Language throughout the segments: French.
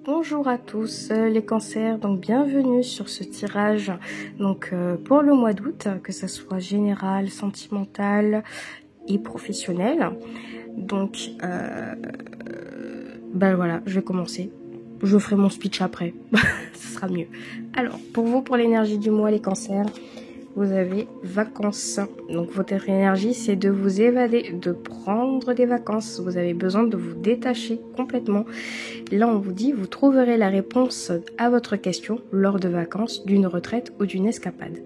Bonjour à tous les cancers, donc bienvenue sur ce tirage pour le mois d'août, que ce soit général, sentimental et professionnel. Donc voilà, je vais commencer. Je ferai mon speech après, ce sera mieux. Alors, pour vous, pour l'énergie du mois, les cancers, vous avez vacances. Donc votre énergie, c'est de vous évader, de prendre des vacances. Vous avez besoin de vous détacher complètement. Là, on vous dit, vous trouverez la réponse à votre question lors de vacances, d'une retraite ou d'une escapade.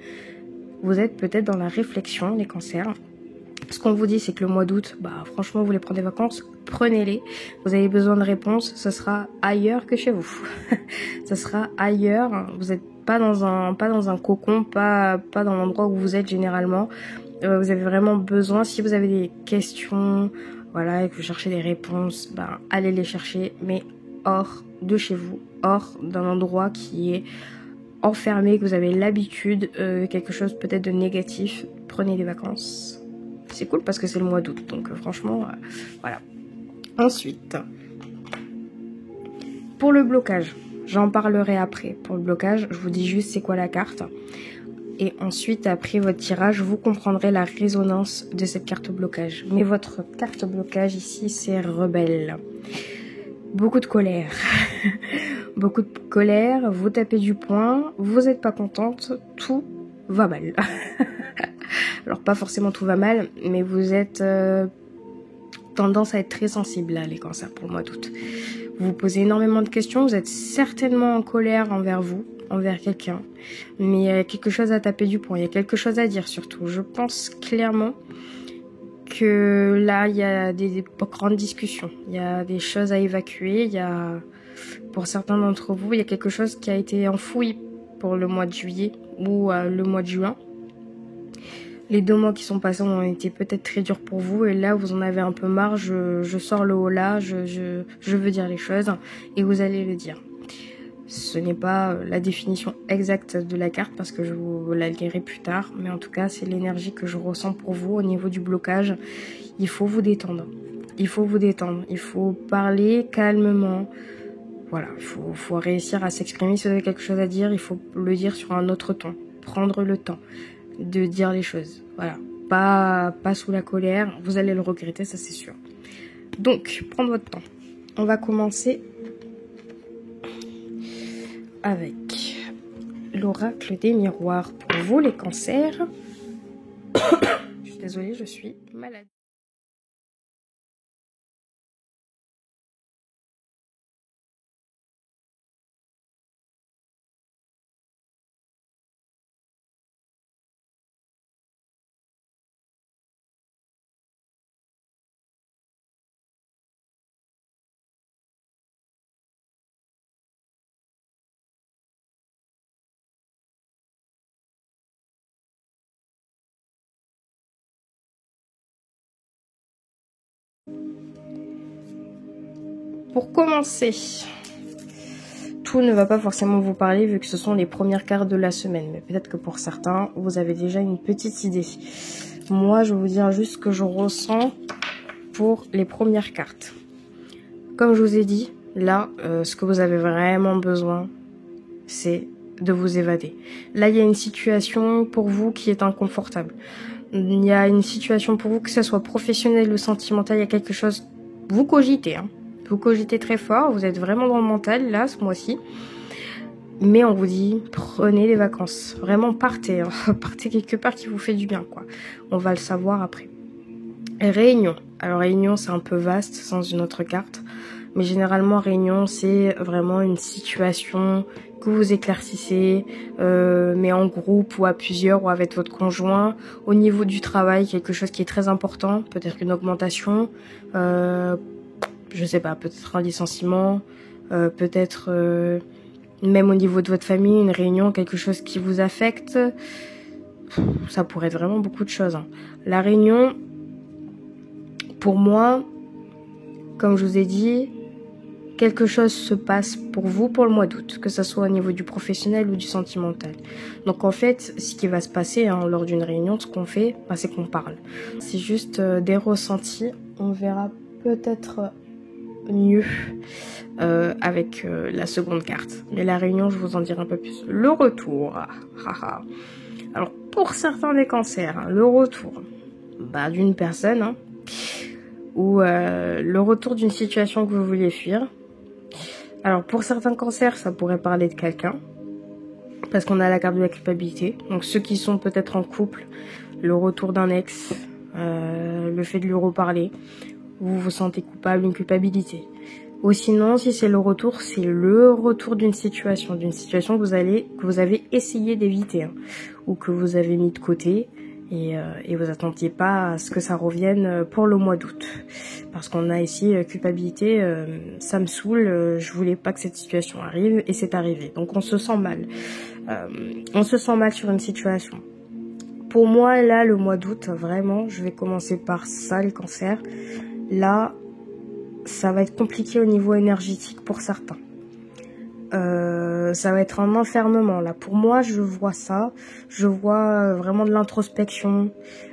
Vous êtes peut-être dans la réflexion, les cancers. Ce qu'on vous dit, c'est que le mois d'août, franchement, vous voulez prendre des vacances, prenez-les. Vous avez besoin de réponses, ce sera ailleurs que chez vous. Ce sera ailleurs. Vous n'êtes pas dans un cocon, pas dans l'endroit où vous êtes généralement. Vous avez vraiment besoin, si vous avez des questions, voilà, et que vous cherchez des réponses, allez les chercher, mais hors de chez vous, hors d'un endroit qui est enfermé, que vous avez l'habitude, quelque chose peut-être de négatif. Prenez des vacances. C'est cool parce que c'est le mois d'août, donc franchement, voilà. Ensuite, pour le blocage, j'en parlerai après. Pour le blocage, je vous dis juste c'est quoi la carte. Et ensuite, après votre tirage, vous comprendrez la résonance de cette carte blocage. Mais votre carte blocage ici, c'est rebelle. Beaucoup de colère. Beaucoup de colère, vous tapez du poing, vous n'êtes pas contente, tout va mal. Alors pas forcément tout va mal, mais vous êtes tendance à être très sensible là, les cancers, pour le mois d'août. Vous vous posez énormément de questions, vous êtes certainement en colère envers vous, envers quelqu'un, mais il y a quelque chose à taper du poing, il y a quelque chose à dire surtout. Je pense clairement que là, il y a des grandes discussions, il y a des choses à évacuer, il y a, pour certains d'entre vous, il y a quelque chose qui a été enfoui pour le mois de juillet ou le mois de juin. Les 2 mois qui sont passés ont été peut-être très durs pour vous et là vous en avez un peu marre, je sors le haut là, je veux dire les choses et vous allez le dire. Ce n'est pas la définition exacte de la carte parce que je vous la lirai plus tard, mais en tout cas c'est l'énergie que je ressens pour vous au niveau du blocage. Il faut vous détendre, il faut vous détendre, il faut parler calmement. Voilà, il faut réussir à s'exprimer. Si vous avez quelque chose à dire, il faut le dire sur un autre ton, prendre le temps de dire les choses, voilà, pas sous la colère, vous allez le regretter, ça c'est sûr. Donc, prendre votre temps. On va commencer avec l'oracle des miroirs pour vous, les cancers. Je suis désolée, je suis malade. Pour commencer, tout ne va pas forcément vous parler vu que ce sont les premières cartes de la semaine. Mais peut-être que pour certains, vous avez déjà une petite idée. Moi, je vais vous dire juste ce que je ressens pour les premières cartes. Comme je vous ai dit, là, ce que vous avez vraiment besoin, c'est de vous évader. Là, il y a une situation pour vous qui est inconfortable. Il y a une situation pour vous, que ce soit professionnel ou sentimental, il y a quelque chose, vous cogitez, hein. Vous cogitez très fort, vous êtes vraiment dans le mental, là, ce mois-ci. Mais on vous dit, prenez des vacances. Vraiment, partez. Hein. Partez quelque part qui vous fait du bien, quoi. On va le savoir après. Réunion. Alors, réunion, c'est un peu vaste, sans une autre carte. Mais généralement, réunion, c'est vraiment une situation que vous éclaircissez, mais en groupe ou à plusieurs ou avec votre conjoint. Au niveau du travail, quelque chose qui est très important, peut-être une augmentation, je sais pas, peut-être un licenciement, peut-être même au niveau de votre famille, une réunion, quelque chose qui vous affecte. Ça pourrait être vraiment beaucoup de choses. Hein. La réunion, pour moi, comme je vous ai dit, quelque chose se passe pour vous pour le mois d'août, que ce soit au niveau du professionnel ou du sentimental. Donc en fait, ce qui va se passer lors d'une réunion, ce qu'on fait, c'est qu'on parle. C'est juste des ressentis. On verra peut-être mieux avec la seconde carte. Mais la réunion, je vous en dirai un peu plus. Le retour. Alors, pour certains des cancers, hein, le retour d'une personne, hein, ou le retour d'une situation que vous vouliez fuir. Alors, pour certains cancers, ça pourrait parler de quelqu'un, parce qu'on a la carte de la culpabilité. Donc, ceux qui sont peut-être en couple, le retour d'un ex, le fait de lui reparler, vous vous sentez coupable, une culpabilité. Ou sinon, si c'est le retour, c'est le retour d'une situation que vous avez essayé d'éviter, hein, ou que vous avez mis de côté, et vous attendiez pas à ce que ça revienne pour le mois d'août. Parce qu'on a ici culpabilité, ça me saoule, je voulais pas que cette situation arrive, et c'est arrivé. Donc on se sent mal. On se sent mal sur une situation. Pour moi, là, le mois d'août, vraiment, je vais commencer par ça, les cancers. Là, ça va être compliqué au niveau énergétique pour certains. Ça va être un enfermement. Là, pour moi, je vois ça. Je vois vraiment de l'introspection,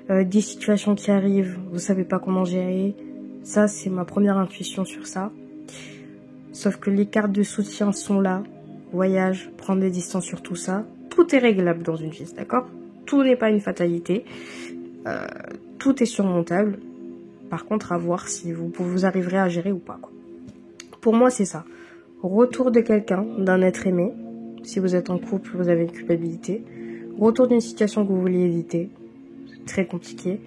des situations qui arrivent. Vous savez pas comment gérer. Ça, c'est ma première intuition sur ça. Sauf que les cartes de soutien sont là. Voyage, prendre des distances sur tout ça. Tout est réglable dans une vie, d'accord ? Tout n'est pas une fatalité. Tout est surmontable. Par contre, à voir si vous arriverez à gérer ou pas, quoi. Pour moi, c'est ça. Retour de quelqu'un, d'un être aimé. Si vous êtes en couple, vous avez une culpabilité. Retour d'une situation que vous vouliez éviter. C'est très compliqué.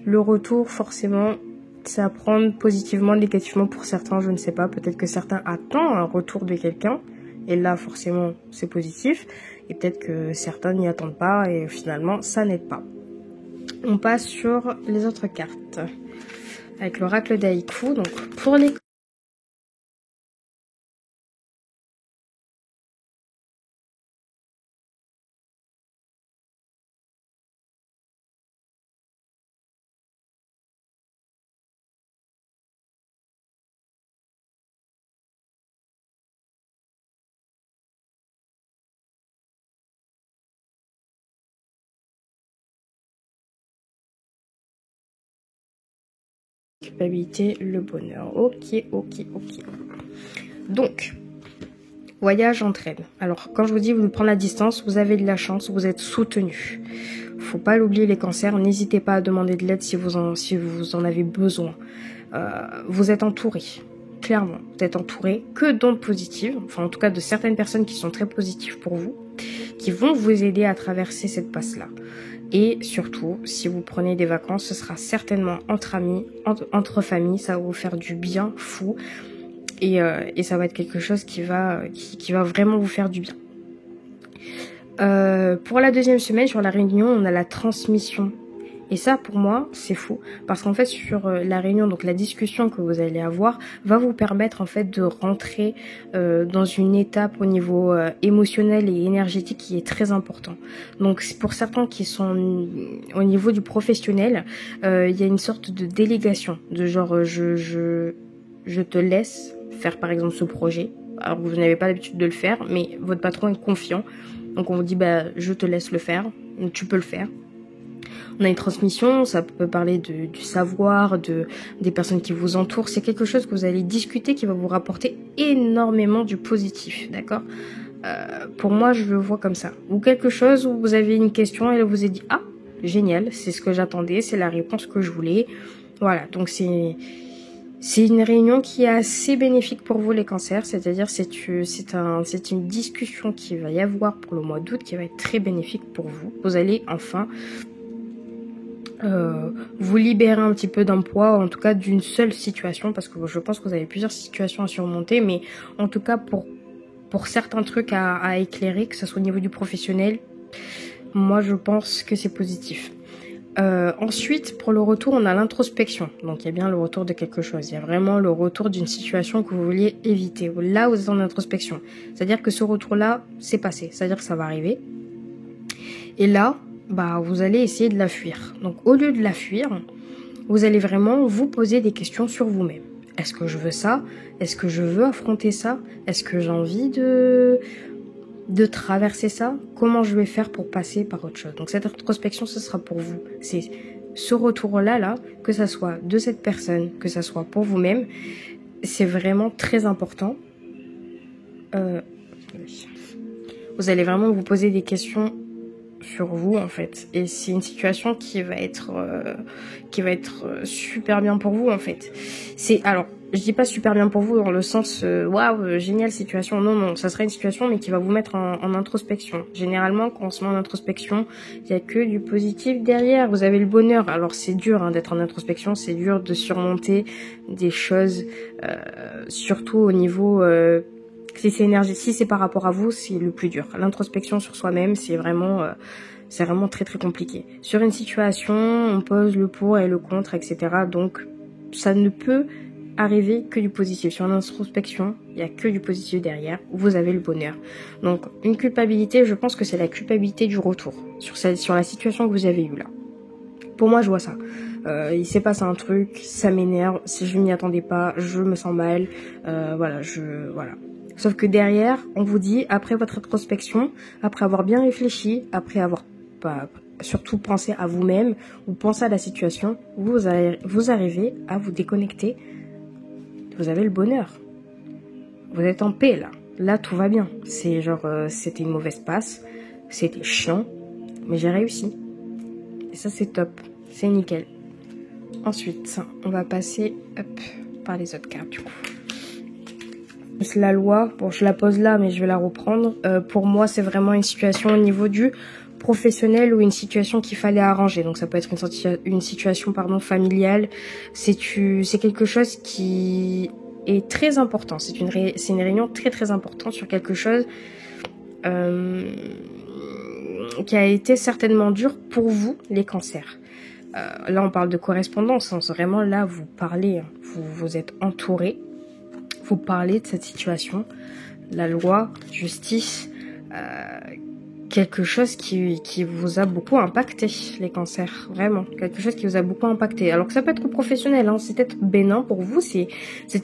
Le retour, forcément, c'est à prendre positivement, négativement pour certains, je ne sais pas. Peut-être que certains attendent un retour de quelqu'un. Et là, forcément, c'est positif. Et peut-être que certains n'y attendent pas et finalement, ça n'aide pas. On passe sur les autres cartes. Avec l'oracle d'Haïku. Donc, pour les culpabilité, le bonheur. Ok. Donc, voyage entraîne. Alors, quand je vous dis vous prendre la distance, vous avez de la chance, vous êtes soutenu. Faut pas l'oublier, les cancers. N'hésitez pas à demander de l'aide si vous en avez besoin. Vous êtes entouré. Clairement, vous êtes entouré que d'ondes positives. Enfin, en tout cas, de certaines personnes qui sont très positives pour vous, qui vont vous aider à traverser cette passe-là. Et surtout, si vous prenez des vacances, ce sera certainement entre amis, entre familles, ça va vous faire du bien fou. Et ça va être quelque chose qui va vraiment vous faire du bien. Pour la deuxième semaine, sur la réunion, on a la transmission. Et ça, pour moi, c'est fou. Parce qu'en fait, sur la réunion, donc la discussion que vous allez avoir, va vous permettre en fait de rentrer dans une étape au niveau émotionnel et énergétique qui est très important. Donc, pour certains qui sont au niveau du professionnel, il y a une sorte de délégation, de genre je te laisse faire par exemple ce projet. Alors, vous n'avez pas l'habitude de le faire, mais votre patron est confiant. Donc, on vous dit, je te laisse le faire, tu peux le faire. On a une transmission, ça peut parler du savoir, des personnes qui vous entourent. C'est quelque chose que vous allez discuter qui va vous rapporter énormément du positif, d'accord ? Pour moi, je le vois comme ça. Ou quelque chose où vous avez une question et là vous avez dit, ah, génial, c'est ce que j'attendais, c'est la réponse que je voulais. Voilà, donc c'est une réunion qui est assez bénéfique pour vous, les cancers. C'est-à-dire c'est une discussion qui va y avoir pour le mois d'août qui va être très bénéfique pour vous. Vous allez enfin vous libérer un petit peu d'un poids, en tout cas d'une seule situation, parce que je pense que vous avez plusieurs situations à surmonter, mais en tout cas pour certains trucs à éclairer, que ce soit au niveau du professionnel, moi je pense que c'est positif. Ensuite, pour le retour, on a l'introspection. Donc, il y a bien le retour de quelque chose. Il y a vraiment le retour d'une situation que vous vouliez éviter. Là, vous êtes en introspection. C'est-à-dire que ce retour-là, c'est passé. C'est-à-dire que ça va arriver. Et là, vous allez essayer de la fuir. Donc, au lieu de la fuir, vous allez vraiment vous poser des questions sur vous-même. Est-ce que je veux ça ? Est-ce que je veux affronter ça ? Est-ce que j'ai envie de traverser ça? Comment je vais faire pour passer par autre chose? Donc, cette introspection, ce sera pour vous. C'est ce retour-là, que ça soit de cette personne, que ça soit pour vous-même. c'est vraiment très important. Vous allez vraiment vous poser des questions sur vous en fait, et c'est une situation qui va être super bien pour vous en fait. Alors je dis pas super bien pour vous dans le sens waouh génial situation, non, ça sera une situation mais qui va vous mettre en introspection. Généralement quand on se met en introspection, il y a que du positif derrière, vous avez le bonheur. Alors c'est dur hein, d'être en introspection, c'est dur de surmonter des choses, surtout au niveau si c'est par rapport à vous, c'est le plus dur. L'introspection sur soi-même, c'est vraiment très très compliqué. Sur une situation, on pose le pour et le contre, etc. Donc, ça ne peut arriver que du positif. Sur l'introspection, il n'y a que du positif derrière. Vous avez le bonheur. Donc, une culpabilité, je pense que c'est la culpabilité du retour sur la situation que vous avez eue là. Pour moi, je vois ça. Il s'est passé un truc, ça m'énerve, si je m'y attendais pas, je me sens mal, voilà. Sauf que derrière, on vous dit, après votre introspection, après avoir bien réfléchi, après avoir surtout pensé à vous-même, ou pensé à la situation, vous arrivez à vous déconnecter. Vous avez le bonheur. Vous êtes en paix, là. Là, tout va bien. C'est genre, c'était une mauvaise passe, c'était chiant, mais j'ai réussi. Et ça, c'est top. C'est nickel. Ensuite, on va passer par les autres cartes, du coup. La loi, bon je la pose là mais je vais la reprendre. Pour moi c'est vraiment une situation au niveau du professionnel ou une situation qu'il fallait arranger. Donc ça peut être une situation familiale. C'est quelque chose qui est très important. C'est une réunion très très importante sur quelque chose qui a été certainement dur pour vous les cancers. Là on parle de correspondance. Hein. Vraiment là vous parlez, vous êtes entouré. Vous parlez de cette situation, la loi, justice, quelque chose qui vous a beaucoup impacté, les cancers, vraiment, quelque chose qui vous a beaucoup impacté. Alors que ça peut être professionnel, hein, c'est peut-être bénin pour vous, c'était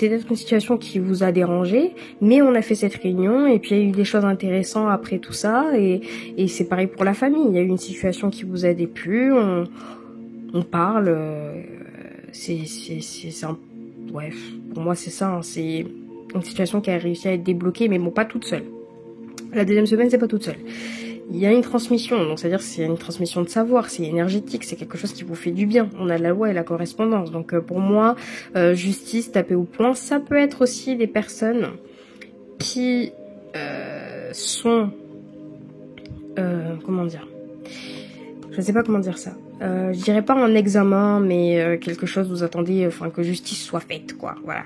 peut-être une situation qui vous a dérangé, mais on a fait cette réunion et puis il y a eu des choses intéressantes après tout ça, et c'est pareil pour la famille, il y a eu une situation qui vous a déplu, on parle, bref, pour moi c'est ça, hein, c'est une situation qui a réussi à être débloquée, mais bon, pas toute seule. La deuxième semaine, c'est pas toute seule. Il y a une transmission, donc c'est-à-dire c'est une transmission de savoir, c'est énergétique, c'est quelque chose qui vous fait du bien. On a la loi et la correspondance, donc pour moi, justice, taper au poing, ça peut être aussi des personnes qui sont, comment dire, je sais pas comment dire ça. Je dirais pas un examen, mais quelque chose vous attendez, que justice soit faite, quoi. Voilà.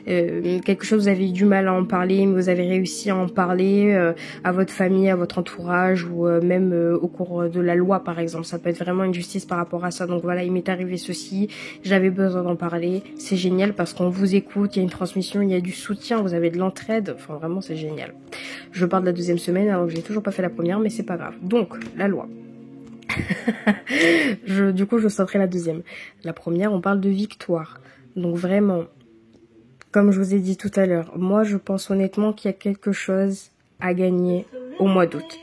Quelque chose vous avez eu du mal à en parler, mais vous avez réussi à en parler à votre famille, à votre entourage, ou même au cours de la loi, par exemple. Ça peut être vraiment une justice par rapport à ça. Donc voilà, il m'est arrivé ceci, j'avais besoin d'en parler. C'est génial parce qu'on vous écoute, il y a une transmission, il y a du soutien, vous avez de l'entraide. Enfin, vraiment, c'est génial. Je parle de la deuxième semaine, alors que j'ai toujours pas fait la première, mais c'est pas grave. Donc, la loi. Du coup, je sauterai la deuxième. La première, on parle de victoire. Donc vraiment, comme je vous ai dit tout à l'heure, moi je pense honnêtement qu'il y a quelque chose à gagner au mois d'août.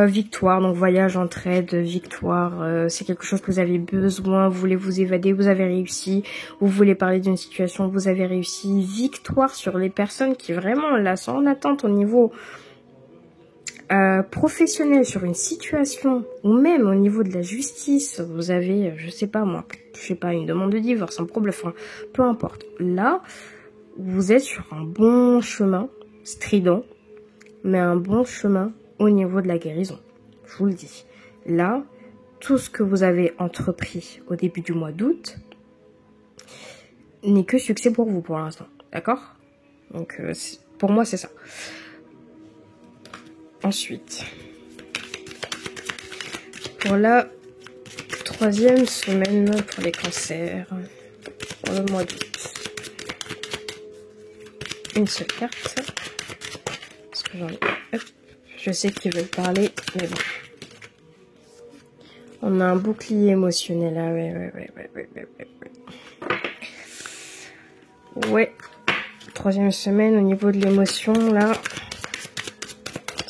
Victoire, donc voyage, entraide, victoire, c'est quelque chose que vous avez besoin, vous voulez vous évader, vous avez réussi, vous voulez parler d'une situation, vous avez réussi. Victoire sur les personnes qui vraiment là sont en attente au niveau professionnel, sur une situation, ou même au niveau de la justice, vous avez, je sais pas, une demande de divorce, un problème, peu importe. Là, vous êtes sur un bon chemin, strident, mais un bon chemin au niveau de la guérison. Je vous le dis. Là, tout ce que vous avez entrepris au début du mois d'août n'est que succès pour vous pour l'instant. D'accord? Donc, pour moi, c'est ça. Ensuite, pour la troisième semaine pour les cancers, pour le mois d'août, une seule carte, parce que j'en ai, je sais qu'ils veulent parler, mais bon. On a un bouclier émotionnel là, ouais. Troisième semaine au niveau de l'émotion là.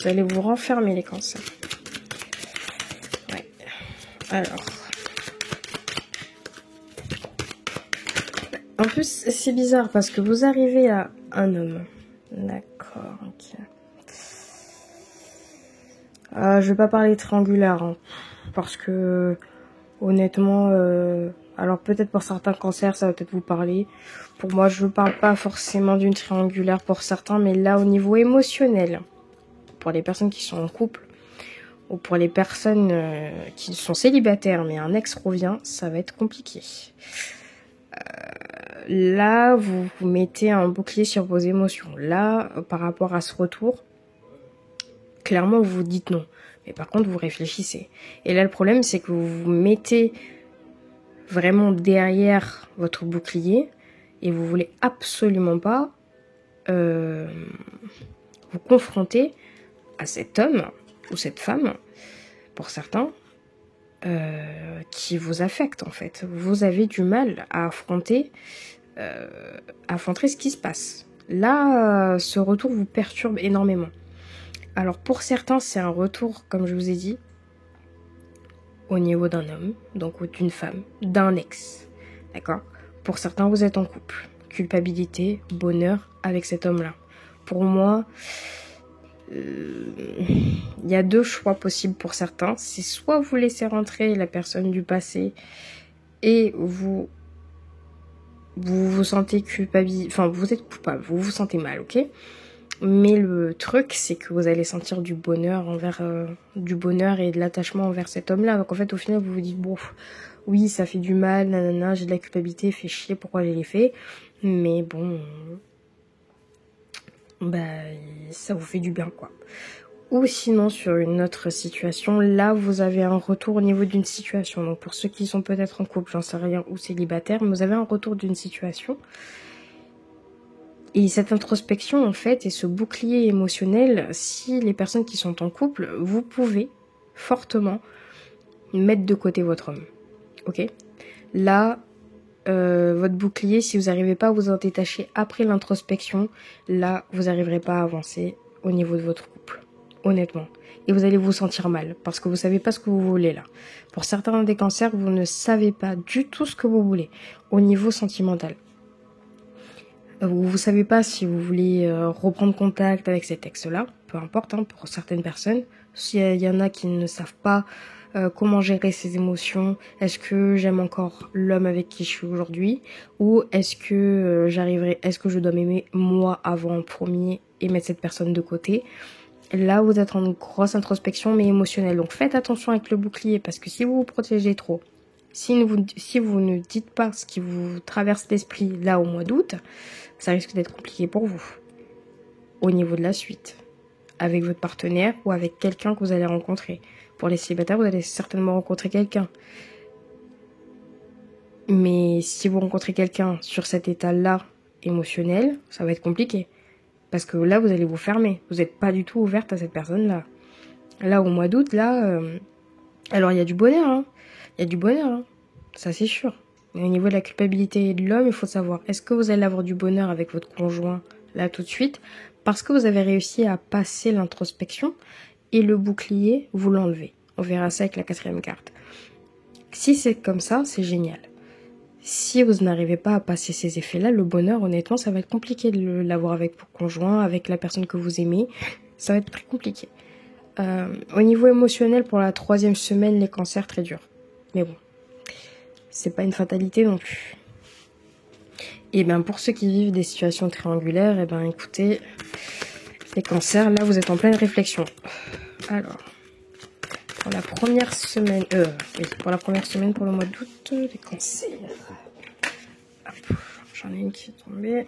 Vous allez vous renfermer les cancers. Ouais. Alors. En plus, c'est bizarre parce que vous arrivez à un homme. D'accord, ok. Je vais pas parler triangulaire, hein, parce que honnêtement, alors peut-être pour certains cancers, ça va peut-être vous parler. Pour moi, je ne parle pas forcément d'une triangulaire pour certains, mais là, au niveau émotionnel, pour les personnes qui sont en couple, ou pour les personnes qui sont célibataires, mais un ex revient, ça va être compliqué. Là, vous mettez un bouclier sur vos émotions. Là, par rapport à ce retour, clairement, vous vous dites non. Mais par contre, vous réfléchissez. Et là, le problème, c'est que vous vous mettez vraiment derrière votre bouclier et vous voulez absolument pas vous confronter à cet homme ou cette femme, pour certains, qui vous affecte en fait. Vous avez du mal à affronter ce qui se passe. Là, ce retour vous perturbe énormément. Alors pour certains, c'est un retour, comme je vous ai dit, au niveau d'un homme, donc d'une femme, d'un ex. D'accord ? Pour certains, vous êtes en couple. Culpabilité, bonheur avec cet homme-là. Pour moi, il y a deux choix possibles pour certains. C'est soit vous laissez rentrer la personne du passé et vous vous sentez culpabilisé, enfin vous êtes coupable, vous vous sentez mal, ok ? Mais le truc, c'est que vous allez sentir du bonheur et de l'attachement envers cet homme-là. Donc en fait, au final, vous vous dites, bon, oui, ça fait du mal, nanana, j'ai de la culpabilité, fait chier, pourquoi je l'ai fait. Mais bon, ça vous fait du bien, quoi. Ou sinon, sur une autre situation, là, vous avez un retour au niveau d'une situation. Donc pour ceux qui sont peut-être en couple, j'en sais rien, ou célibataires, mais vous avez un retour d'une situation. Et cette introspection, en fait, et ce bouclier émotionnel, si les personnes qui sont en couple, vous pouvez fortement mettre de côté votre homme. Ok ? Là, votre bouclier, si vous n'arrivez pas à vous en détacher après l'introspection, là, vous n'arriverez pas à avancer au niveau de votre couple. Honnêtement. Et vous allez vous sentir mal, parce que vous ne savez pas ce que vous voulez là. Pour certains des cancers, vous ne savez pas du tout ce que vous voulez, au niveau sentimental. Vous savez pas si vous voulez reprendre contact avec cet ex-là, peu importe, hein, pour certaines personnes. S'il y en a qui ne savent pas comment gérer ses émotions, est-ce que j'aime encore l'homme avec qui je suis aujourd'hui, ou est-ce que est-ce que je dois m'aimer moi avant en premier et mettre cette personne de côté. Là, vous êtes en grosse introspection mais émotionnelle. Donc faites attention avec le bouclier, parce que si vous vous protégez trop, si vous ne dites pas ce qui vous traverse l'esprit là au mois d'août, ça risque d'être compliqué pour vous au niveau de la suite, avec votre partenaire ou avec quelqu'un que vous allez rencontrer. Pour les célibataires, vous allez certainement rencontrer quelqu'un. Mais si vous rencontrez quelqu'un sur cet état-là émotionnel, ça va être compliqué. Parce que là, vous allez vous fermer. Vous n'êtes pas du tout ouverte à cette personne-là. Là, au mois d'août, là... Alors, il y a du bonheur, hein. Il y a du bonheur, hein. Ça, c'est sûr. Mais au niveau de la culpabilité de l'homme, il faut savoir, est-ce que vous allez avoir du bonheur avec votre conjoint, là, tout de suite, parce que vous avez réussi à passer l'introspection et le bouclier, vous l'enlevez. On verra ça avec la 4e carte. Si c'est comme ça, c'est génial. Si vous n'arrivez pas à passer ces effets-là, le bonheur, honnêtement, ça va être compliqué de l'avoir avec votre conjoint, avec la personne que vous aimez. Ça va être très compliqué. Au niveau émotionnel, pour la 3e semaine, les cancers, très dur. Mais bon, c'est pas une fatalité non plus. Et bien, pour ceux qui vivent des situations triangulaires, écoutez, les cancers, là, vous êtes en pleine réflexion. Alors, pour la première semaine, pour le mois d'août, les cancers. Hop, j'en ai une qui est tombée.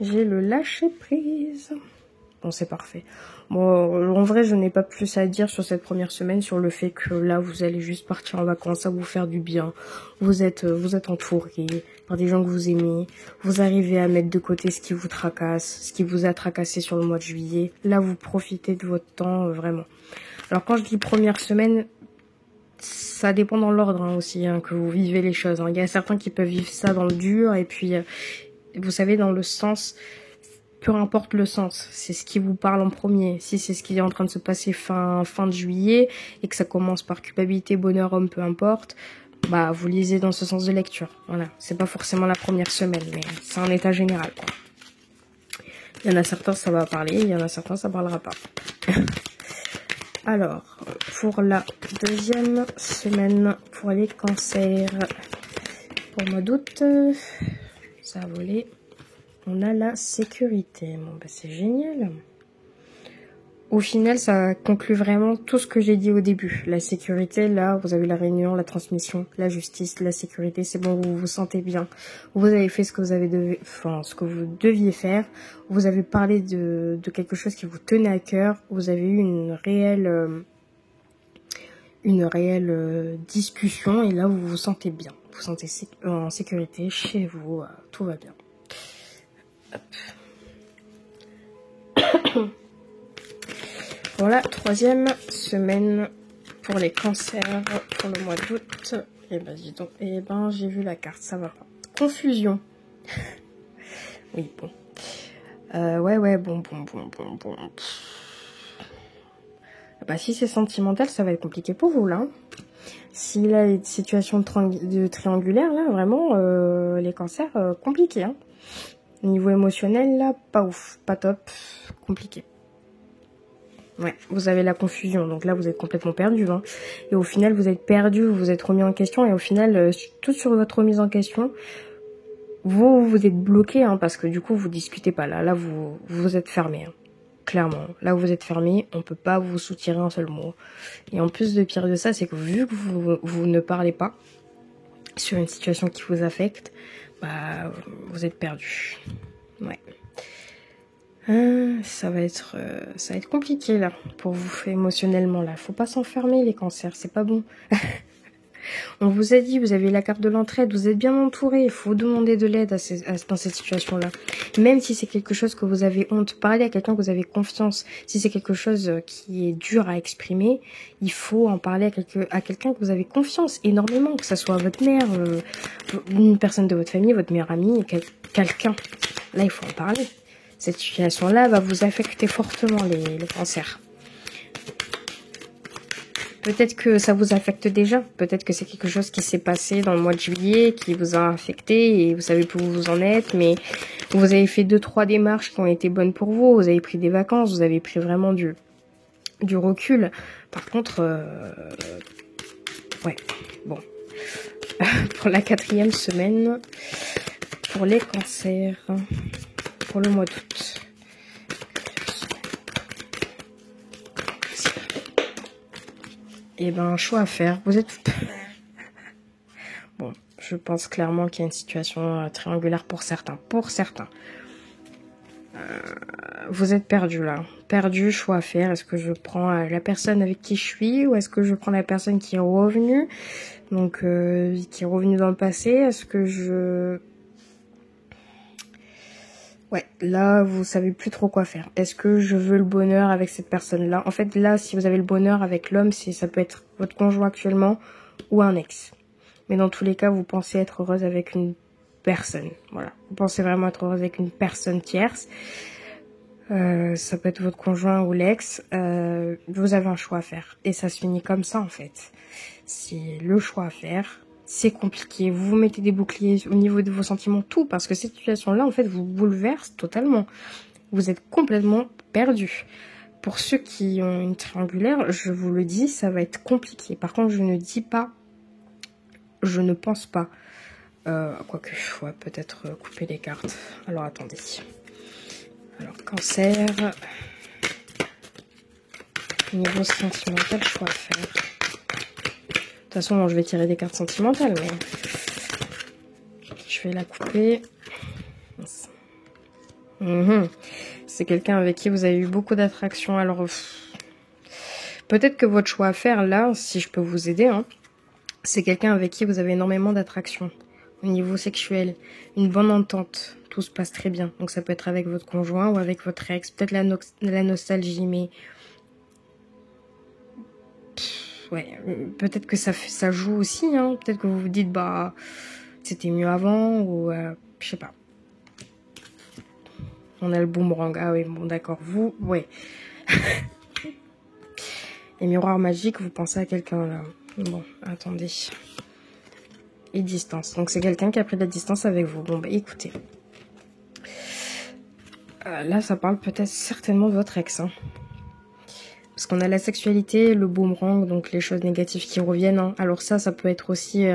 J'ai le lâcher prise. Bon, c'est parfait. Bon, en vrai, je n'ai pas plus à dire sur cette première semaine, sur le fait que là, vous allez juste partir en vacances, ça va vous faire du bien. Vous êtes entouré par des gens que vous aimez. Vous arrivez à mettre de côté ce qui vous tracasse, ce qui vous a tracassé sur le mois de juillet. Là, vous profitez de votre temps, vraiment. Alors, quand je dis première semaine, ça dépend dans l'ordre aussi, que vous vivez les choses. Il y a certains qui peuvent vivre ça dans le dur, et puis, vous savez, dans le sens... Peu importe le sens, c'est ce qui vous parle en premier. Si c'est ce qui est en train de se passer fin de juillet et que ça commence par culpabilité, bonheur, homme, peu importe, bah vous lisez dans ce sens de lecture. Voilà, c'est pas forcément la première semaine, mais c'est un état général, quoi. Il y en a certains, ça va parler, il y en a certains, ça parlera pas. Alors, pour la deuxième semaine, pour les cancers, pour le mois d'août, ça a volé. On a la sécurité. Bon, bah c'est génial. Au final, ça conclut vraiment tout ce que j'ai dit au début. La sécurité, là, vous avez la réunion, la transmission, la justice, la sécurité, c'est bon, vous vous sentez bien. Vous avez fait ce que ce que vous deviez faire. Vous avez parlé de quelque chose qui vous tenait à cœur. Vous avez eu une réelle discussion et là, vous vous sentez bien. Vous vous sentez en sécurité chez vous, tout va bien. Hop. Pour la troisième semaine, pour les cancers, pour le mois d'août, et ben dis donc, et ben j'ai vu la carte, ça va pas. Confusion. Oui, bon. Ouais, bon. Bah si c'est sentimental, ça va être compliqué pour vous, là. Si là, les situations de triangulaire, là, vraiment, les cancers, compliqués, hein. Niveau émotionnel, là, pas ouf, pas top, compliqué. Ouais, vous avez la confusion, donc là vous êtes complètement perdu, hein. Et au final vous êtes perdu, vous vous êtes remis en question, et au final, tout sur votre remise en question, vous êtes bloqué, hein, parce que du coup vous discutez pas là, vous êtes fermé, hein. Clairement, là où vous êtes fermé, on peut pas vous soutirer un seul mot. Et en plus de pire de ça, c'est que vu que vous ne parlez pas sur une situation qui vous affecte, bah vous êtes perdu. Ouais. Ça va être compliqué là pour vous émotionnellement là. Faut pas s'enfermer les cancers, c'est pas bon. On vous a dit, vous avez la carte de l'entraide, vous êtes bien entouré. Il faut demander de l'aide dans cette situation-là. Même si c'est quelque chose que vous avez honte, parlez à quelqu'un que vous avez confiance. Si c'est quelque chose qui est dur à exprimer, il faut en parler à quelqu'un que vous avez confiance énormément, que ça soit votre mère, une personne de votre famille, votre meilleure amie, quelqu'un. Là, il faut en parler. Cette situation-là va vous affecter fortement les cancers. Peut-être que ça vous affecte déjà. Peut-être que c'est quelque chose qui s'est passé dans le mois de juillet, qui vous a affecté et vous savez plus où vous en êtes. Mais vous avez fait 2-3 démarches qui ont été bonnes pour vous. Vous avez pris des vacances, vous avez pris vraiment du recul. Par contre, ouais, bon. Pour la 4e semaine, pour les cancers... pour le mois d'août. Et ben, choix à faire. Vous êtes... Bon, je pense clairement qu'il y a une situation triangulaire pour certains. Vous êtes perdu là. Perdu, choix à faire. Est-ce que je prends la personne avec qui je suis ou est-ce que je prends la personne qui est revenue? Donc, qui est revenue dans le passé. Est-ce que je... Ouais, là, vous savez plus trop quoi faire. Est-ce que je veux le bonheur avec cette personne-là? En fait, là, si vous avez le bonheur avec l'homme, ça peut être votre conjoint actuellement ou un ex. Mais dans tous les cas, vous pensez être heureuse avec une personne. Voilà. Vous pensez vraiment être heureuse avec une personne tierce. Ça peut être votre conjoint ou l'ex. Vous avez un choix à faire. Et ça se finit comme ça, en fait. C'est le choix à faire. C'est compliqué, vous vous mettez des boucliers au niveau de vos sentiments, tout, parce que cette situation-là, en fait, vous bouleverse totalement. Vous êtes complètement perdu. Pour ceux qui ont une triangulaire, je vous le dis, ça va être compliqué. Par contre, je ne dis pas, je ne pense pas, quoique, ouais, peut-être couper les cartes. Alors, attendez. Alors, cancer, niveau sentimental, choix à faire. De toute façon, je vais tirer des cartes sentimentales, mais je vais la couper. C'est quelqu'un avec qui vous avez eu beaucoup d'attraction. Alors, peut-être que votre choix à faire, là, si je peux vous aider, hein, c'est quelqu'un avec qui vous avez énormément d'attraction au niveau sexuel. Une bonne entente. Tout se passe très bien. Donc, ça peut être avec votre conjoint ou avec votre ex. Peut-être la nostalgie, mais... Ouais, peut-être que ça joue aussi, hein. Peut-être que vous vous dites, bah, c'était mieux avant, ou, je sais pas. On a le boomerang. Ah oui, bon, d'accord. Vous, ouais. Les miroirs magiques, vous pensez à quelqu'un, là. Bon, attendez. et distance. Donc c'est quelqu'un qui a pris de la distance avec vous. Bon bah écoutez. Là ça parle peut-être certainement de votre ex. Hein. Parce qu'on a la sexualité, le boomerang, donc les choses négatives qui reviennent. Hein. Alors ça peut être aussi...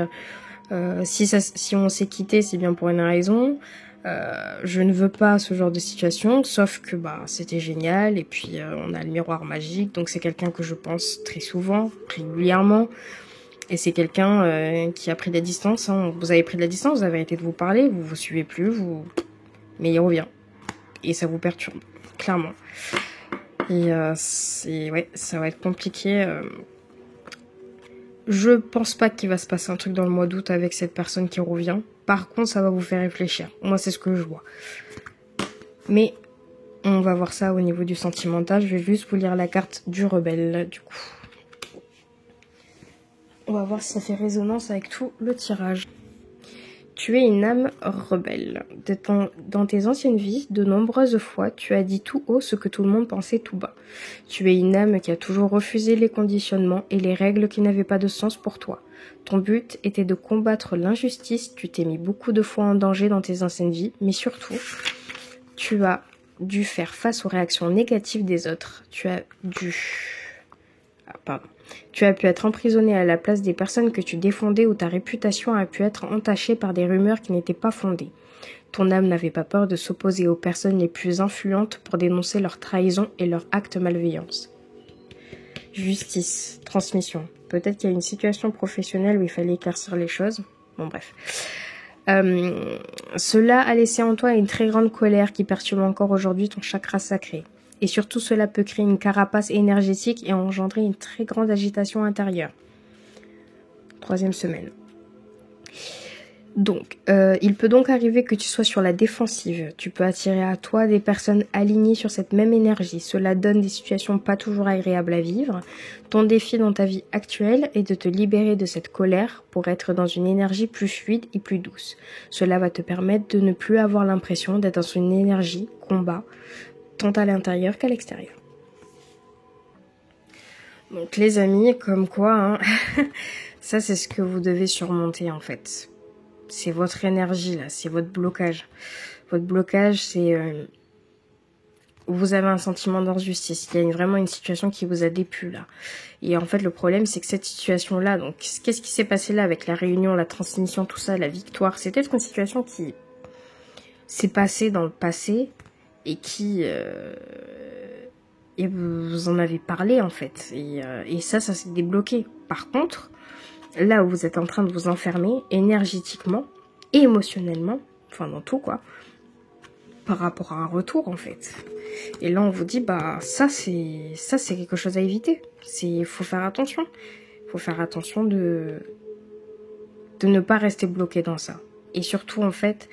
si on s'est quitté, c'est bien pour une raison. Je ne veux pas ce genre de situation, sauf que c'était génial. Et puis on a le miroir magique, donc c'est quelqu'un que je pense très souvent, régulièrement. Et c'est quelqu'un qui a pris de la distance. Hein. Vous avez pris de la distance, vous avez arrêté de vous parler, vous suivez plus, mais il revient. Et ça vous perturbe, clairement. Et ouais, ça va être compliqué. Je pense pas qu'il va se passer un truc dans le mois d'août avec cette personne qui revient. Par contre, ça va vous faire réfléchir. Moi, c'est ce que je vois. Mais on va voir ça au niveau du sentimental. Je vais juste vous lire la carte du rebelle, du coup. On va voir si ça fait résonance avec tout le tirage. Tu es une âme rebelle. Dans tes anciennes vies, de nombreuses fois, tu as dit tout haut ce que tout le monde pensait tout bas. Tu es une âme qui a toujours refusé les conditionnements et les règles qui n'avaient pas de sens pour toi. Ton but était de combattre l'injustice, tu t'es mis beaucoup de fois en danger dans tes anciennes vies, mais surtout, tu as dû faire face aux réactions négatives des autres. Tu as pu être emprisonné à la place des personnes que tu défendais ou ta réputation a pu être entachée par des rumeurs qui n'étaient pas fondées. Ton âme n'avait pas peur de s'opposer aux personnes les plus influentes pour dénoncer leurs trahisons et leurs actes malveillance. Justice, transmission. Peut-être qu'il y a une situation professionnelle où il fallait éclaircir les choses. Bon bref. Cela a laissé en toi une très grande colère qui perturbe encore aujourd'hui ton chakra sacré. Et surtout, cela peut créer une carapace énergétique et engendrer une très grande agitation intérieure. 3e semaine. Donc, il peut donc arriver que tu sois sur la défensive. Tu peux attirer à toi des personnes alignées sur cette même énergie. Cela donne des situations pas toujours agréables à vivre. Ton défi dans ta vie actuelle est de te libérer de cette colère pour être dans une énergie plus fluide et plus douce. Cela va te permettre de ne plus avoir l'impression d'être dans une énergie combat, tant à l'intérieur qu'à l'extérieur. Donc les amis, comme quoi, hein, ça c'est ce que vous devez surmonter en fait. C'est votre énergie là, c'est votre blocage. Votre blocage c'est... vous avez un sentiment d'injustice, il y a vraiment une situation qui vous a déplu là. Et en fait le problème c'est que cette situation là, donc qu'est-ce qui s'est passé là avec la réunion, la transmission, tout ça, la victoire, c'est peut-être une situation qui s'est passée dans le passé et qui... et vous en avez parlé en fait. Et ça s'est débloqué. Par contre, là où vous êtes en train de vous enfermer énergétiquement et émotionnellement, enfin dans tout quoi, par rapport à un retour en fait. Et là on vous dit ça c'est quelque chose à éviter. Faut faire attention. Faut faire attention de ne pas rester bloqué dans ça. Et surtout en fait,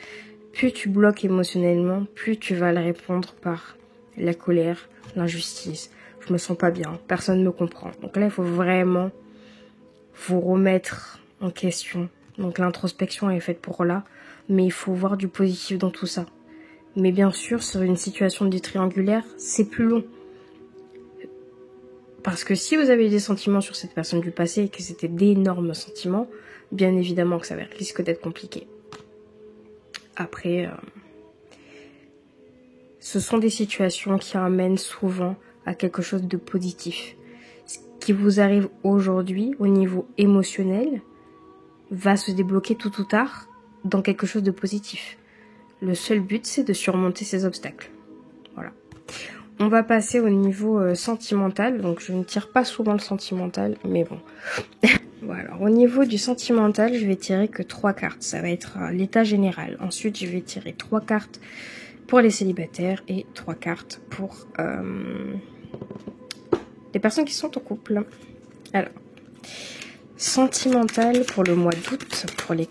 plus tu bloques émotionnellement, plus tu vas le répondre par la colère, l'injustice. Je me sens pas bien, personne ne me comprend. Donc là, il faut vraiment vous remettre en question. Donc l'introspection est faite pour là, mais il faut voir du positif dans tout ça. Mais bien sûr, sur une situation du triangulaire, c'est plus long. Parce que si vous avez des sentiments sur cette personne du passé et que c'était d'énormes sentiments, bien évidemment que ça risque d'être compliqué. Après, ce sont des situations qui amènent souvent à quelque chose de positif. Ce qui vous arrive aujourd'hui au niveau émotionnel va se débloquer tôt ou tard dans quelque chose de positif. Le seul but, c'est de surmonter ces obstacles. Voilà. On va passer au niveau sentimental. Donc, je ne tire pas souvent le sentimental, mais bon. Voilà. Au niveau du sentimental, je vais tirer que 3 cartes. Ça va être l'état général. Ensuite, je vais tirer 3 cartes pour les célibataires et 3 cartes pour les personnes qui sont en couple. Alors, sentimental pour le mois d'août, pour les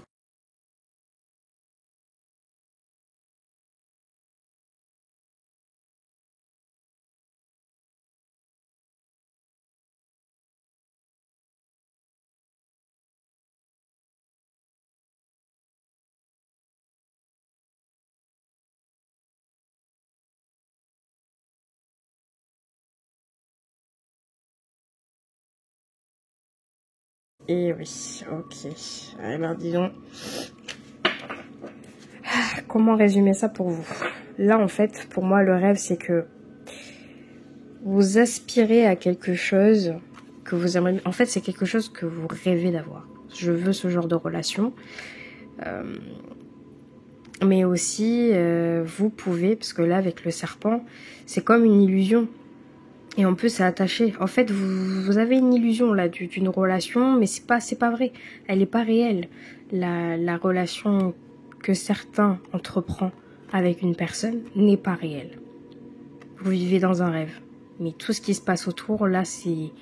Et oui, ok. Alors, dis donc. Comment résumer ça pour vous? Là, en fait, pour moi, le rêve, c'est que vous aspirez à quelque chose que vous aimeriez... En fait, c'est quelque chose que vous rêvez d'avoir. Je veux ce genre de relation. Mais aussi, vous pouvez, parce que là, avec le serpent, c'est comme une illusion. Et en plus, c'est attaché. En fait, vous avez une illusion là d'une relation, mais c'est pas vrai. Elle n'est pas réelle. La relation que certains entreprennent avec une personne n'est pas réelle. Vous vivez dans un rêve. Mais tout ce qui se passe autour, là, c'est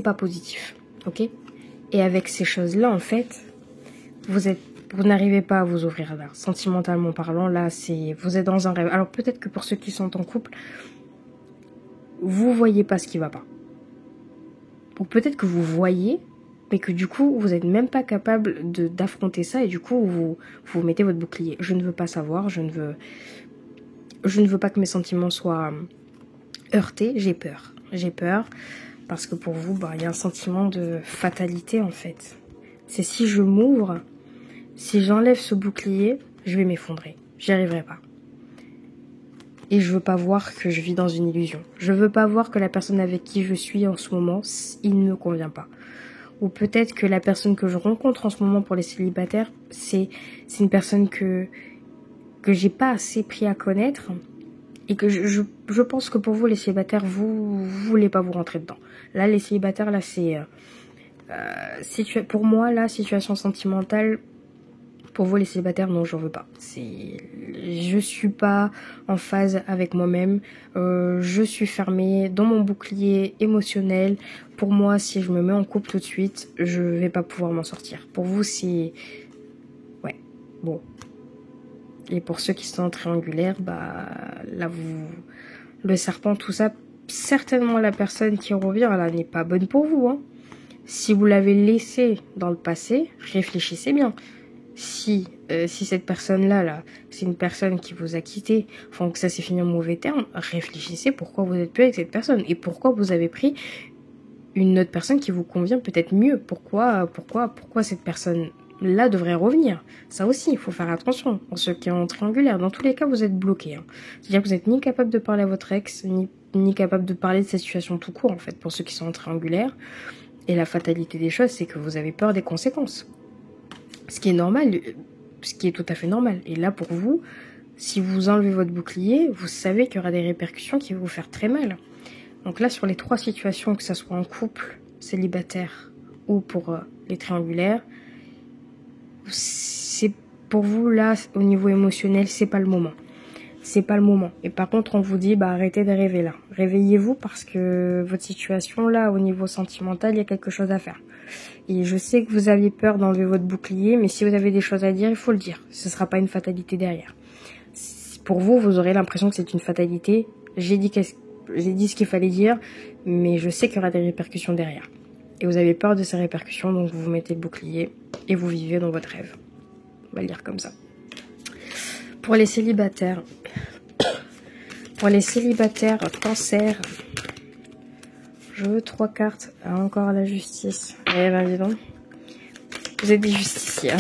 pas positif. Ok? Et avec ces choses-là, en fait, vous n'arrivez pas à vous ouvrir là. Sentimentalement parlant, là, vous êtes dans un rêve. Alors peut-être que pour ceux qui sont en couple, vous voyez pas ce qui va pas. Ou peut-être que vous voyez, mais que du coup, vous n'êtes même pas capable d'affronter ça et du coup, vous mettez votre bouclier. Je ne veux pas savoir, je ne veux pas que mes sentiments soient heurtés, j'ai peur. J'ai peur parce que pour vous, il y a un sentiment de fatalité en fait. C'est si je m'ouvre, si j'enlève ce bouclier, je vais m'effondrer. J'y arriverai pas. Et je veux pas voir que je vis dans une illusion. Je veux pas voir que la personne avec qui je suis en ce moment, il ne me convient pas. Ou peut-être que la personne que je rencontre en ce moment pour les célibataires, c'est une personne que j'ai pas assez pris à connaître. Et que je pense que pour vous, les célibataires, vous voulez pas vous rentrer dedans. Là, les célibataires, là, c'est... pour moi, là, situation sentimentale... Pour vous, les célibataires, non, j'en veux pas. Je suis pas en phase avec moi-même. Je suis fermée dans mon bouclier émotionnel. Pour moi, si je me mets en couple tout de suite, je vais pas pouvoir m'en sortir. Pour vous, c'est... Ouais, bon. Et pour ceux qui sont en triangulaire, là, le serpent, tout ça, certainement la personne qui revient, là, n'est pas bonne pour vous, hein. Si vous l'avez laissé dans le passé, réfléchissez bien. Si cette personne-là, c'est une personne qui vous a quitté, enfin que ça s'est fini en mauvais terme, réfléchissez pourquoi vous n'êtes plus avec cette personne et pourquoi vous avez pris une autre personne qui vous convient peut-être mieux. Pourquoi cette personne-là devrait revenir? Ça aussi, il faut faire attention. Pour ceux qui sont en triangulaire, dans tous les cas, vous êtes bloqué. Hein. C'est-à-dire que vous n'êtes ni capable de parler à votre ex, ni capable de parler de cette situation tout court, en fait, pour ceux qui sont en triangulaire. Et la fatalité des choses, c'est que vous avez peur des conséquences. Ce qui est normal, ce qui est tout à fait normal. Et là, pour vous, si vous enlevez votre bouclier, vous savez qu'il y aura des répercussions qui vont vous faire très mal. Donc là, sur les 3 situations, que ça soit en couple, célibataire ou pour les triangulaires, c'est pour vous, là, au niveau émotionnel, c'est pas le moment. C'est pas le moment. Et par contre, on vous dit, arrêtez de rêver là. Réveillez-vous parce que votre situation, là, au niveau sentimental, il y a quelque chose à faire. Et je sais que vous aviez peur d'enlever votre bouclier, mais si vous avez des choses à dire, il faut le dire. Ce sera pas une fatalité derrière. Pour vous, vous aurez l'impression que c'est une fatalité. J'ai dit ce qu'il fallait dire, mais je sais qu'il y aura des répercussions derrière. Et vous avez peur de ces répercussions, donc vous mettez le bouclier et vous vivez dans votre rêve. On va le dire comme ça. Pour les célibataires, cancer, je veux 3 cartes. Ah, encore la justice. Eh ben, dis donc. Vous êtes des justiciers.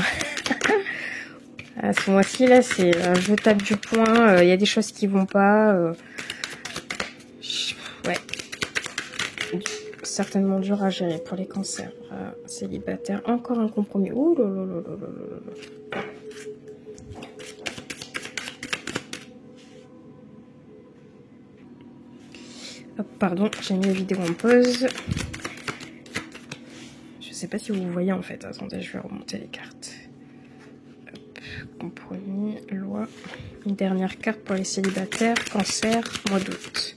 À ce mois-ci, là, c'est je tape du poing. Il y a des choses qui vont pas. Ouais. Certainement dur à gérer pour les cancers. Célibataires. Encore un compromis. Ouh là là là là là là. Hop, pardon, j'ai mis la vidéo en pause. Je sais pas si vous voyez en fait. Attendez, je vais remonter les cartes. Hop, compromis, loi. Une dernière carte pour les célibataires, cancer, mois d'août.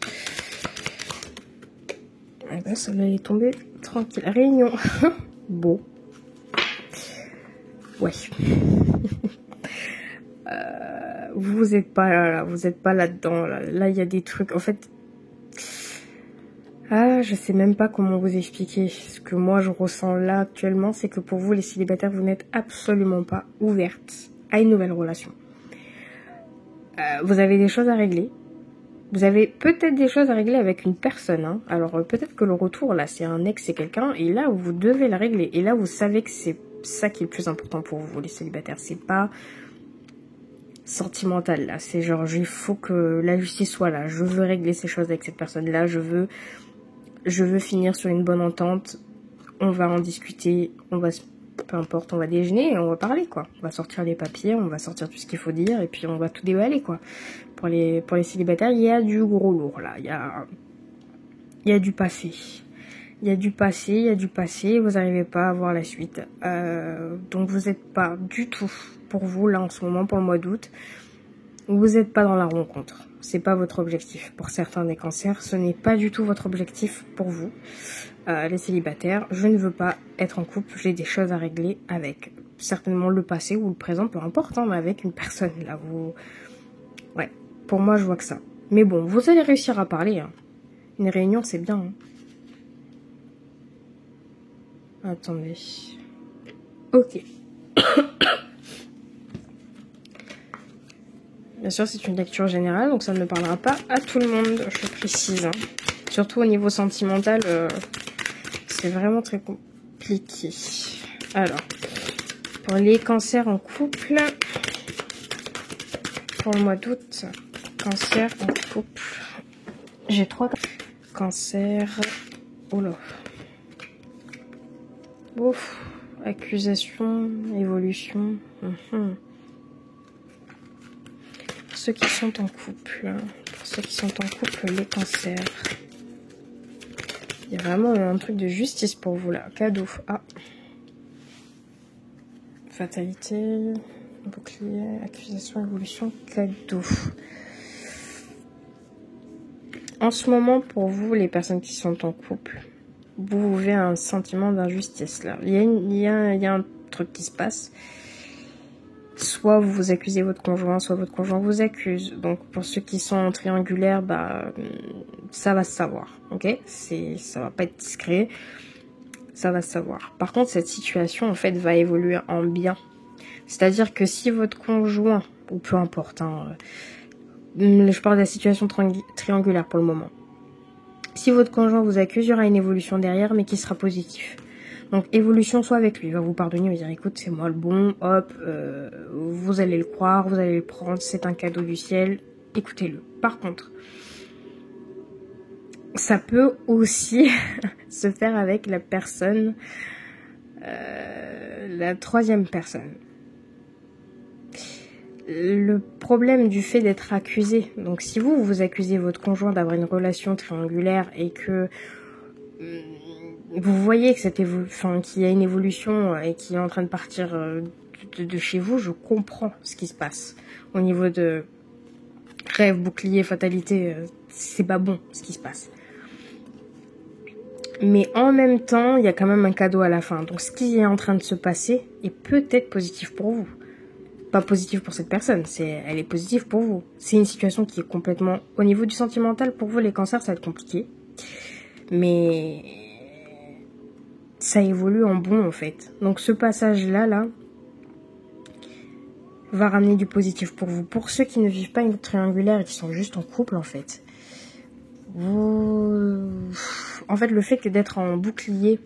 Eh ben, ça va aller tomber tranquille. Réunion. Bon. Ouais. Vous êtes pas là, vous êtes pas là-dedans. Là, il y a des trucs. En fait. Je sais même pas comment vous expliquer. Ce que moi je ressens là actuellement, c'est que pour vous les célibataires, vous n'êtes absolument pas ouvertes à une nouvelle relation. Vous avez des choses à régler. Vous avez peut-être des choses à régler avec une personne. Hein. Alors peut-être que le retour, là, c'est un ex, c'est quelqu'un. Et là, vous devez la régler. Et là, vous savez que c'est ça qui est le plus important pour vous, les célibataires. C'est pas sentimental, là. C'est genre, il faut que la justice soit là. Je veux régler ces choses avec cette personne-là. Je veux finir sur une bonne entente. On va en discuter. Peu importe, on va déjeuner et on va parler, quoi. On va sortir les papiers, on va sortir tout ce qu'il faut dire et puis on va tout déballer, quoi. Pour les célibataires, il y a du gros lourd, là. Il y a du passé. Il y a du passé, vous n'arrivez pas à voir la suite. Donc vous n'êtes pas du tout, pour vous, là, en ce moment, pour le mois d'août, vous n'êtes pas dans la rencontre. C'est pas votre objectif. Pour certains des cancers, ce n'est pas du tout votre objectif pour vous. Les célibataires, je ne veux pas être en couple, j'ai des choses à régler avec certainement le passé ou le présent, peu importe, hein, mais avec une personne, là, ouais, pour moi, je vois que ça. Mais bon, vous allez réussir à parler, hein. Une réunion, c'est bien, hein. Attendez. Ok. Bien sûr, c'est une lecture générale, donc ça ne parlera pas à tout le monde, je précise, hein. Surtout au niveau sentimental, c'est vraiment très compliqué. Alors, pour les cancers en couple, pour le mois d'août, cancer en couple, j'ai 3 cancers. Oh là. Ouf, accusation, évolution. Pour ceux qui sont en couple, les cancers. Il y a vraiment un truc de justice pour vous là. Cadeau. Ah. Fatalité, bouclier, accusation, évolution, cadeau. En ce moment, pour vous, les personnes qui sont en couple, vous avez un sentiment d'injustice là. Il y a un truc qui se passe. Soit vous accusez votre conjoint, soit votre conjoint vous accuse. Donc pour ceux qui sont triangulaires, bah ça va se savoir, ok? Ça va pas être discret, ça va se savoir. Par contre, cette situation en fait va évoluer en bien. C'est-à-dire que si votre conjoint, ou peu importe, hein, je parle de la situation triangulaire pour le moment. Si votre conjoint vous accuse, il y aura une évolution derrière, mais qui sera positive. Donc évolution soit avec lui, il va vous pardonner, il va dire écoute c'est moi le bon, hop, vous allez le croire, vous allez le prendre, c'est un cadeau du ciel, écoutez-le. Par contre, ça peut aussi se faire avec la personne, la troisième personne. Le problème du fait d'être accusé, donc si vous accusez votre conjoint d'avoir une relation triangulaire et que vous voyez que qu'il y a une évolution et qu'il est en train de partir de chez vous, je comprends ce qui se passe. Au niveau de rêve, bouclier, fatalité, c'est pas bon ce qui se passe. Mais en même temps, il y a quand même un cadeau à la fin. Donc ce qui est en train de se passer est peut-être positif pour vous. Pas positif pour cette personne, elle est positive pour vous. C'est une situation qui est complètement... Au niveau du sentimental, pour vous, les cancers, ça va être compliqué. Mais... ça évolue en bon en fait. Donc ce passage-là, va ramener du positif pour vous. Pour ceux qui ne vivent pas une triangulaire et qui sont juste en couple en fait, en fait le fait que d'être en bouclier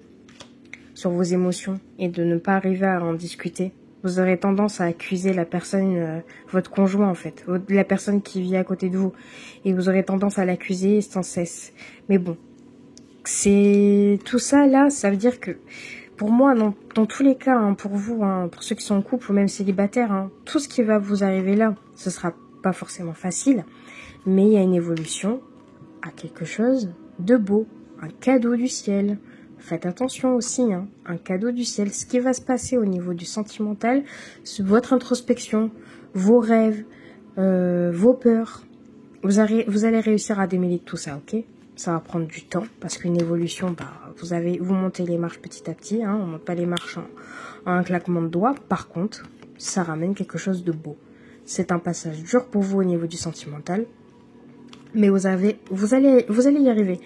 sur vos émotions et de ne pas arriver à en discuter, vous aurez tendance à accuser la personne, votre conjoint en fait, la personne qui vit à côté de vous, et vous aurez tendance à l'accuser sans cesse. Mais bon, c'est tout ça là, ça veut dire que pour moi, dans tous les cas, hein, pour vous, hein, pour ceux qui sont en couple ou même célibataires, hein, tout ce qui va vous arriver là, ce sera pas forcément facile, mais il y a une évolution à quelque chose de beau, un cadeau du ciel. Faites attention aussi, hein, un cadeau du ciel. Ce qui va se passer au niveau du sentimental, votre introspection, vos rêves, vos peurs, vous allez réussir à démêler tout ça, ok? Ça va prendre du temps parce qu'une évolution, vous montez les marches petit à petit, hein, on monte pas les marches en un claquement de doigts. Par contre, ça ramène quelque chose de beau. C'est un passage dur pour vous au niveau du sentimental, mais vous allez y arriver.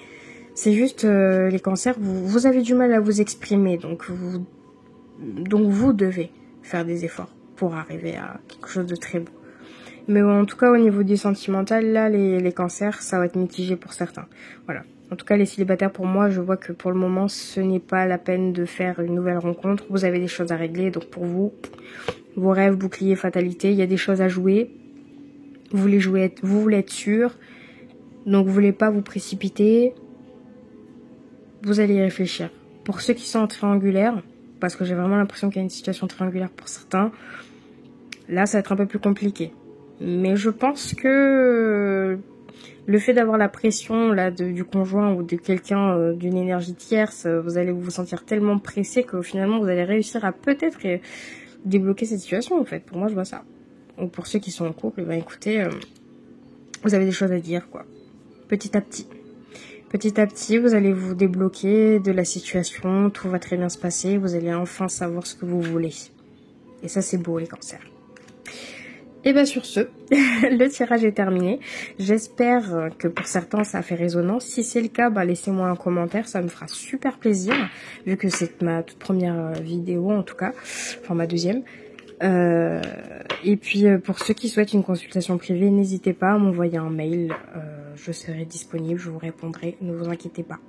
C'est juste les cancers, vous avez du mal à vous exprimer, donc vous devez faire des efforts pour arriver à quelque chose de très beau. Mais en tout cas, au niveau du sentimental, là, les cancers, ça va être mitigé pour certains. Voilà. En tout cas, les célibataires, pour moi, je vois que pour le moment, ce n'est pas la peine de faire une nouvelle rencontre. Vous avez des choses à régler. Donc pour vous, vos rêves, boucliers, fatalité, il y a des choses à jouer. Vous voulez être sûr. Donc vous voulez pas vous précipiter. Vous allez y réfléchir. Pour ceux qui sont en triangulaire, parce que j'ai vraiment l'impression qu'il y a une situation triangulaire pour certains, là, ça va être un peu plus compliqué. Mais je pense que le fait d'avoir la pression là du conjoint ou de quelqu'un d'une énergie tierce, vous allez vous sentir tellement pressé que finalement vous allez réussir à peut-être débloquer cette situation en fait. Pour moi, je vois ça. Ou pour ceux qui sont en couple, ben écoutez, vous avez des choses à dire quoi. Petit à petit. Petit à petit, vous allez vous débloquer de la situation, tout va très bien se passer, vous allez enfin savoir ce que vous voulez. Et ça, c'est beau les cancers. Et bien sur ce, le tirage est terminé. J'espère que pour certains ça a fait résonance. Si c'est le cas, bah, laissez-moi un commentaire, ça me fera super plaisir. Vu que c'est ma toute première vidéo en tout cas, enfin ma deuxième. Et puis pour ceux qui souhaitent une consultation privée, n'hésitez pas à m'envoyer un mail. Je serai disponible, je vous répondrai, ne vous inquiétez pas.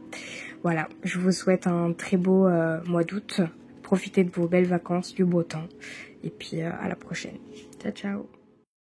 Voilà, je vous souhaite un très beau mois d'août. Profitez de vos belles vacances, du beau temps. Et puis à la prochaine. Ciao, ciao.